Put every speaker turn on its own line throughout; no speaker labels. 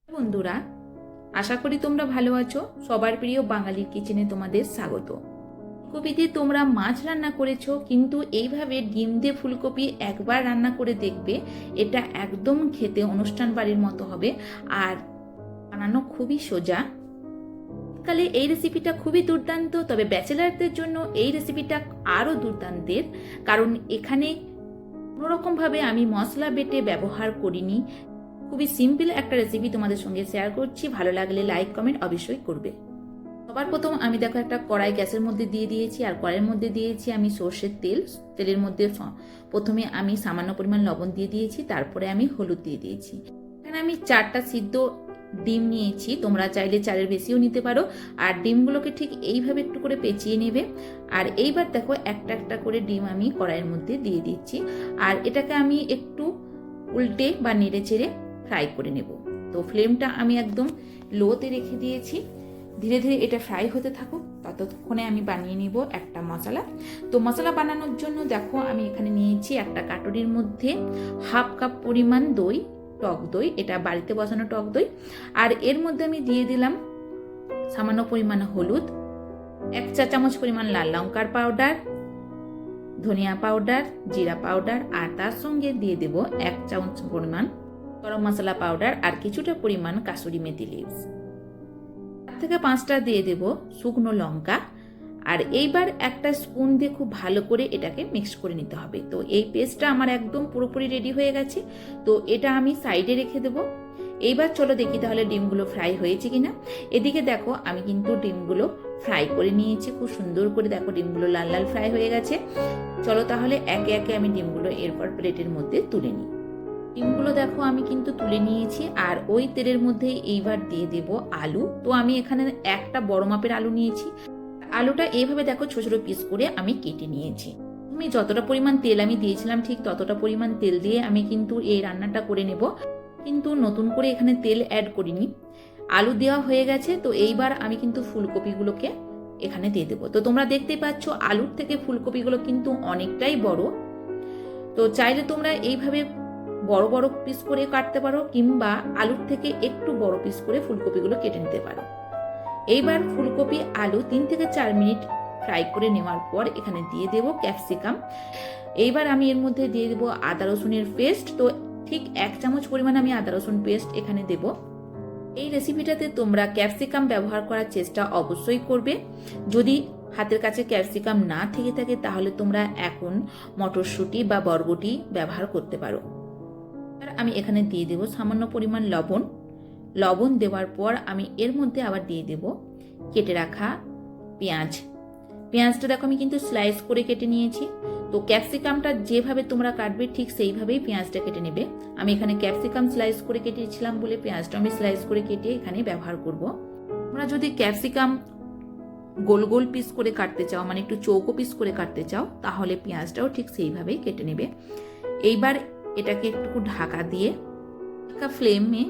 বন্ধুরা, আশা করি তোমরা ভালো আছো। সবার প্রিয় বাঙালির কিচেনে তোমাদের স্বাগত। ফুলকপি দিয়ে তোমরা মাছ রান্না করেছো, কিন্তু এইভাবে ডিম দিয়ে ফুলকপি একবার রান্না করে দেখবে। এটা একদম খেতে অনুষ্ঠান বাড়ির মতো হবে আর বানানো খুবই সোজা। কালে এই রেসিপিটা খুবই দুর্দান্ত, তবে ব্যাচেলারদের জন্য এই রেসিপিটা আরও দুর্দান্তের, কারণ এখানে কোনোরকমভাবে আমি মশলা বেটে ব্যবহার করিনি। খুবই সিম্পল একটা রেসিপি তোমাদের সঙ্গে শেয়ার করছি। ভালো লাগলে লাইক কমেন্ট অবশ্যই করবে। সবার প্রথম আমি দেখো একটা কড়াই গ্যাসের মধ্যে দিয়ে দিয়েছি, আর কড়াইয়ের মধ্যে দিয়েছি আমি সর্ষের তেল। তেলের মধ্যে প্রথমে আমি সামান্য পরিমাণ লবণ দিয়ে দিয়েছি, তারপরে আমি হলুদ দিয়ে দিয়েছি। এখানে আমি 4টা সিদ্ধ ডিম নিয়েছি, তোমরা চাইলে 4-এর বেশিও নিতে পারো। আর ডিমগুলোকে ঠিক এইভাবে একটু করে পেঁচিয়ে নেবে। আর এইবার দেখো একটা একটা করে ডিম আমি কড়াইয়ের মধ্যে দিয়ে দিচ্ছি, আর এটাকে আমি একটু উল্টে বা নেড়ে চেড়ে ফ্রাই করে নেব। তো ফ্লেমটা আমি একদম লোতে রেখে দিয়েছি। ধীরে ধীরে এটা ফ্রাই হতে থাকুক, ততক্ষণে আমি বানিয়ে নিব একটা মশলা। তো মশলা বানানোর জন্য দেখো আমি এখানে নিয়েছি একটা কাটুরির মধ্যে 1/2 কাপ পরিমাণ দই, টক দই। এটা বাড়িতে বসানো টক দই। আর এর মধ্যে আমি দিয়ে দিলাম সামান্য পরিমাণ হলুদ, 1 চা চামচ পরিমাণ লাল লঙ্কার পাউডার, ধনিয়া পাউডার, জিরা পাউডার, আর তার সঙ্গে দিয়ে দেব 1 চামচ পরিমাণ গরম মশলা পাউডার আর কিছুটা পরিমাণ কাসুরি মেথি লিভস। 4 থেকে 5টা দিয়ে দেব শুকনো লঙ্কা। আর এইবার একটা স্পুন দিয়ে খুব ভালো করে এটাকে মিক্স করে নিতে হবে। তো এই পেস্টটা আমার একদম পুরোপুরি রেডি হয়ে গেছে। তো এটা আমি সাইডে রেখে দেব। এইবার চলো দেখি তাহলে ডিমগুলো ফ্রাই হয়েছে কিনা। এদিকে দেখো আমি কিন্তু ডিমগুলো ফ্রাই করে নিয়েছি খুব সুন্দর করে। দেখো ডিমগুলো লাল লাল ফ্রাই হয়ে গেছে। চলো তাহলে একে একে আমি ডিমগুলো এরপর প্লেটের মধ্যে তুলে নিই। ডিমগুলো দেখো আমি কিন্তু তুলে নিয়েছি। আর ওই তেলের মধ্যে এইবার দিয়ে দেব আলু। তো আমি এখানে একটা বড় মাপের আলু নিয়েছি। আলুটা এইভাবে দেখো ছোট ছোট পিস করে আমি কেটে নিয়েছি। আমি যতটা পরিমাণ তেল আমি দিয়েছিলাম ঠিক ততটা পরিমাণ তেল দিয়ে আমি কিন্তু এই রান্নাটা করে নেব, কিন্তু নতুন করে এখানে তেল অ্যাড করিনি। আলু দেওয়া হয়ে গেছে। তো এইবার আমি কিন্তু ফুলকপিগুলোকে এখানে দিয়ে দেবো। তো তোমরা দেখতেই পাচ্ছ আলুর থেকে ফুলকপিগুলো কিন্তু অনেকটাই বড়। তো চাইলে তোমরা এইভাবে বড় বড় পিস করে কাটতে পারো, কিংবা আলুর থেকে একটু বড় পিস করে ফুলকপিগুলো কেটে নিতে পারো। এইবার ফুলকপি আলু 3 থেকে 4 মিনিট ফ্রাই করে নেওয়ার পর এখানে দিয়ে দেব ক্যাপসিকাম। এইবার আমি এর মধ্যে দিয়ে দেব আদা রসুনের পেস্ট। তো ঠিক 1 চামচ পরিমাণ আমি আদা রসুন পেস্ট এখানে দেব। এই রেসিপিটাতে তোমরা ক্যাপসিকাম ব্যবহার করার চেষ্টা অবশ্যই করবে। যদি হাতের কাছে ক্যাপসিকাম না থেকে থাকে তাহলে তোমরা এখন মটরশুঁটি বা বরবটি ব্যবহার করতে পারো। আমি এখানে দিয়ে দেব সামান্য পরিমাণ লবণ। লবণ দেওয়ার পর আমি এর মধ্যে আবার দিয়ে দেব কেটে রাখা পেঁয়াজ। পেঁয়াজটা দেখো আমি কিন্তু স্লাইস করে কেটে নিয়েছি। তো ক্যাপসিকামটা যেভাবে তোমরা কাটবে ঠিক সেইভাবেই পেঁয়াজটা কেটে নেবে। আমি এখানে ক্যাপসিকাম স্লাইস করে কেটেছিলাম বলে পেঁয়াজটা আমি স্লাইস করে কেটে এখানে ব্যবহার করব। তোমরা যদি ক্যাপসিকাম গোল গোল পিস করে কাটতে চাও, মানে একটু চৌকো পিস করে কাটতে চাও, তাহলে পেঁয়াজটাও ঠিক সেইভাবেই কেটে নেবে। এইবার এটাকে একটু ঢাকা দিয়ে হালকা ফ্লেমে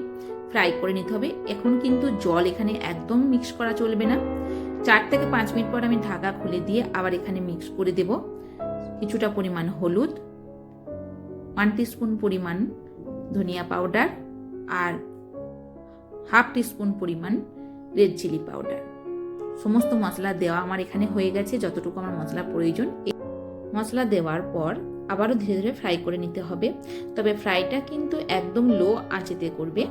ফ্রাই করে নিতে হবে। এখন কিন্তু জল এখানে একদম মিক্স করা চলবে না। 4 থেকে 5 মিনিট পর আমি ঢাকা খুলে দিয়ে আবার এখানে মিক্স করে দেব কিছুটা পরিমাণ হলুদ, 1 টিস্পুন পরিমাণ ধনিয়া পাউডার, আর 1/2 টিস্পুন পরিমাণ রেড চিলি পাউডার। সমস্ত মশলা দেওয়া আমার এখানে হয়ে গেছে যতটুকু আমার মশলা প্রয়োজন। মশলা দেওয়ার পর আবারও ধীরে ধীরে ফ্রাই করে নিতে হবে, তবে ফ্রাইটা কিন্তু একদম লো আঁচেতে করবে।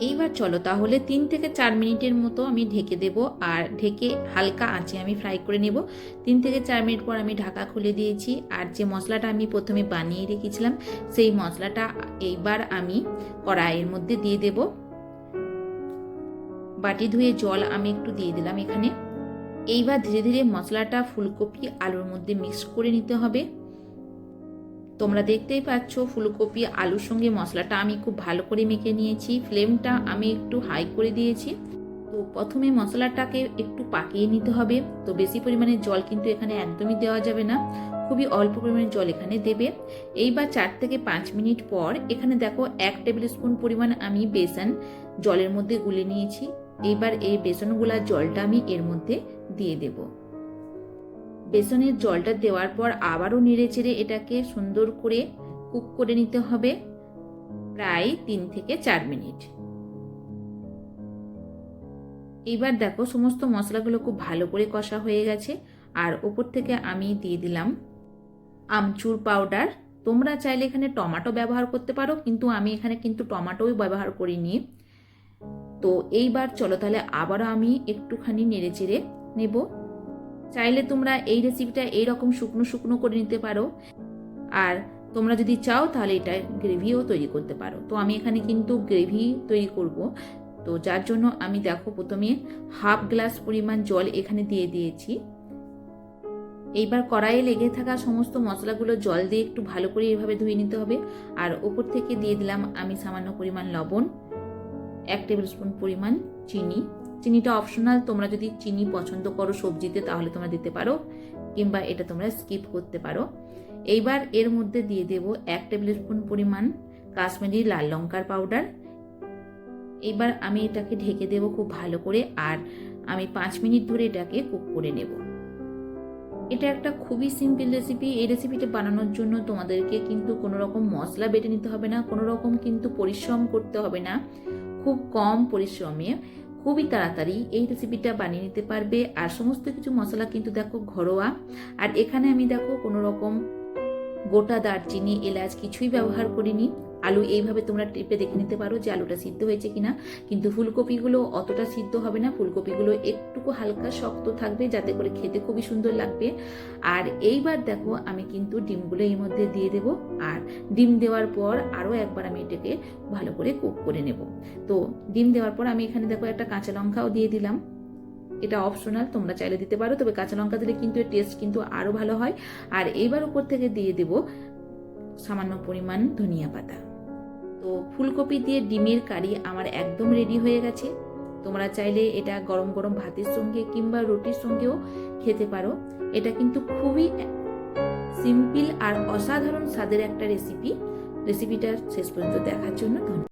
এইবার চলো তাহলে 3 থেকে 4 মিনিটের মতো আমি ঢেকে দেব, আর ঢেকে হালকা আঁচে আমি ফ্রাই করে নেব। 3 থেকে 4 মিনিট পর আমি ঢাকা খুলে দিয়েছি। আর যে মশলাটা আমি প্রথমে বানিয়ে রেখেছিলাম সেই মশলাটা এইবার আমি কড়াইয়ের মধ্যে দিয়ে দেব। বাটি ধুয়ে জল আমি একটু দিয়ে দিলাম এখানে। এইবার ধীরে ধীরে মশলাটা ফুলকপি আলুর মধ্যে মিক্স করে নিতে হবে। তোমরা দেখতেই পাচ্ছ ফুলকপি আলুর সঙ্গে মশলাটা আমি খুব ভালো করে মেখে নিয়েছি। ফ্লেমটা আমি একটু হাই করে দিয়েছি। তো প্রথমে মশলাটাকে একটু পাকিয়ে নিতে হবে। তো বেশি পরিমাণে জল কিন্তু এখানে একদমই দেওয়া যাবে না, খুবই অল্প পরিমাণে জল এখানে দেবে। এইবার 4 থেকে 5 মিনিট পর এখানে দেখো 1 টেবিল স্পুন পরিমাণ আমি বেসন জলের মধ্যে গুলে নিয়েছি। এইবার এই বেসন গুলার জলটা আমি এর মধ্যে দিয়ে দেব। বেসনের জলটা দেওয়ার পর আবারও নেড়ে চেড়ে এটাকে সুন্দর করে কুক করে নিতে হবে প্রায় 3 থেকে 4 মিনিট। এইবার দেখো সমস্ত মশলাগুলো খুব ভালো করে কষা হয়ে গেছে। আর ওপর থেকে আমি দিয়ে দিলাম আমচুর পাউডার। তোমরা চাইলে এখানে টমেটো ব্যবহার করতে পারো, কিন্তু আমি এখানে কিন্তু টমেটোই ব্যবহার করিনি। তো এইবার চলো তাহলে আবারও আমি একটুখানি নেড়ে চেড়ে নেব। চাইলে তোমরা এই রেসিপিটা এইরকম শুকনো শুকনো করে নিতে পারো, আর তোমরা যদি চাও তাহলে এটা গ্রেভিও তৈরি করতে পারো। তো আমি এখানে কিন্তু গ্রেভি তৈরি করব, তো যার জন্য আমি দেখো প্রথমে হাফ গ্লাস পরিমাণ জল এখানে দিয়ে দিয়েছি। এইবার কড়াইয়ে লেগে থাকা সমস্ত মশলাগুলো জল দিয়ে একটু ভালো করে এভাবে ধুয়ে নিতে হবে। আর ওপর থেকে দিয়ে দিলাম আমি সামান্য পরিমাণ লবণ, 1 টেবিল স্পুন পরিমাণ চিনি। চিনিটা অপশনাল, তোমরা যদি চিনি পছন্দ করো সবজিতে তাহলে তোমরা দিতে পারো, কিংবা এটা তোমরা স্কিপ করতে পারো। এইবার এর মধ্যে দিয়ে দেব 1 টেবিল স্পুন পরিমাণ কাশ্মীরি লাল লঙ্কার পাউডার। এইবার আমি এটাকে ঢেকে দেব খুব ভালো করে, আর আমি 5 মিনিট ধরে এটাকে কুক করে নেব। এটা একটা খুবই সিম্পল রেসিপি। এই রেসিপিটা বানানোর জন্য তোমাদেরকে কিন্তু কোনো রকম মশলা বেটে নিতে হবে না, কোনো রকম কিন্তু পরিশ্রম করতে হবে না। খুব কম পরিশ্রমে খুবই তাড়াতাড়ি এই রেসিপিটা বানিয়ে নিতে পারবে। আর সমস্ত কিছু মশলা কিন্তু দেখো ঘরোয়া। আর এখানে আমি দেখো কোনো রকম গোটা দারচিনি এলাচ কিছুই ব্যবহার করিনি। আলু এইভাবে তোমরা টিপে দেখে নিতে পারো যে আলুটা সিদ্ধ হয়েছে কিনা, কিন্তু ফুলকপিগুলো অতটা সিদ্ধ হবে না, ফুলকপিগুলো একটুকু হালকা শক্ত থাকবে যাতে করে খেতে খুবই সুন্দর লাগবে। আর এইবার দেখো আমি কিন্তু ডিমগুলো এর মধ্যে দিয়ে দেব, আর ডিম দেওয়ার পর আরও একবার আমি এটাকে ভালো করে কুক করে নেব। তো ডিম দেওয়ার পর আমি এখানে দেখো একটা কাঁচা লঙ্কাও দিয়ে দিলাম। এটা অপশনাল, তোমরা চাইলে দিতে পারো, তবে কাঁচা লঙ্কা দিলে কিন্তু এর টেস্ট কিন্তু আরো ভালো হয়। আর এইবার উপর থেকে দিয়ে দেব সামান্য পরিমাণ ধনিয়া পাতা। তো ফুলকপি দিয়ে ডিমের কারি আমার একদম রেডি হয়ে গেছে। তোমরা চাইলে এটা গরম গরম ভাতের সঙ্গে কিংবা রুটির সঙ্গেও খেতে পারো। এটা কিন্তু খুবই সিম্পল আর অসাধারণ স্বাদের একটা রেসিপি। রেসিপিটা শেষ পর্যন্ত দেখার জন্য ধন্যবাদ।